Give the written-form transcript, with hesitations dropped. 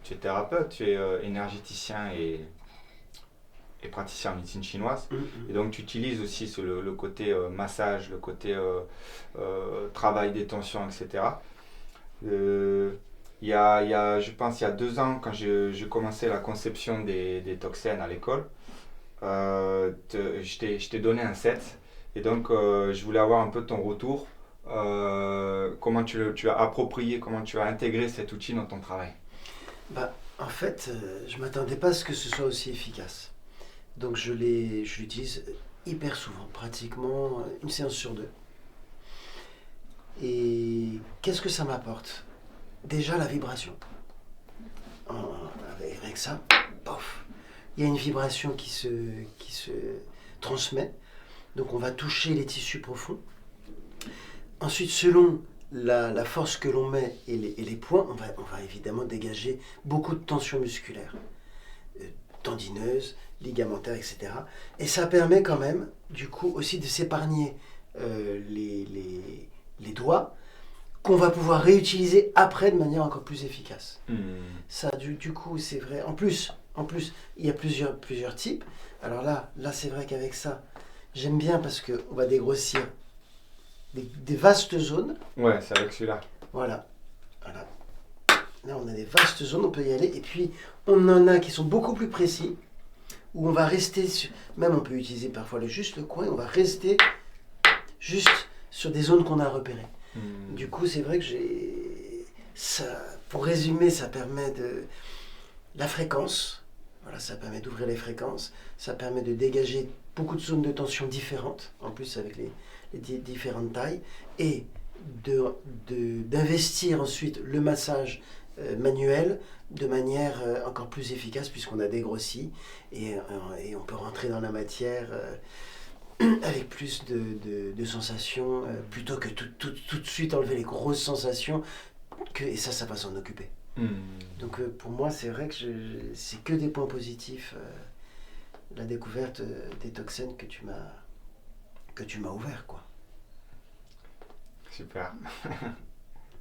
tu es thérapeute, tu es énergéticien et praticien en médecine chinoise. Et donc tu utilises aussi le côté massage, le côté travail des tensions, etc. Je pense il y a 2 ans, quand je commençais la conception des toxines à l'école, je t'ai donné un set. Et donc je voulais avoir un peu ton retour. Comment tu as approprié, comment tu as intégré cet outil dans ton travail? Bah, en fait, je ne m'attendais pas à ce que ce soit aussi efficace. Donc je l'utilise hyper souvent, pratiquement une séance sur deux. Et qu'est-ce que ça m'apporte? Déjà la vibration. Avec ça, pof, il y a une vibration qui se transmet. Donc on va toucher les tissus profonds. Ensuite, selon la force que l'on met et les points, on va évidemment dégager beaucoup de tensions musculaires, tendineuses, ligamentaires, etc. Et ça permet quand même, du coup, aussi de s'épargner les doigts qu'on va pouvoir réutiliser après de manière encore plus efficace. Ça, du coup, c'est vrai. En plus, il y a plusieurs types. Alors là, c'est vrai qu'avec ça, j'aime bien parce qu'on va dégrossir des vastes zones. Ouais, c'est avec celui-là. Voilà. Voilà. Là, on a des vastes zones, on peut y aller. Et puis, on en a qui sont beaucoup plus précis, où on va rester sur... Même on peut utiliser parfois juste le coin, on va rester juste sur des zones qu'on a repérées. Du coup, c'est vrai que ça, pour résumer, ça permet de... La fréquence, voilà, ça permet d'ouvrir les fréquences, ça permet de dégager beaucoup de zones de tension différentes, en plus avec les différentes tailles, et d'investir ensuite le massage manuel de manière encore plus efficace puisqu'on a dégrossi et on peut rentrer dans la matière avec plus de sensations plutôt que tout de suite enlever les grosses sensations et ça va s'en occuper. Donc pour moi c'est vrai que c'est que des points positifs la découverte des toxines que tu m'as ouvert quoi. Super.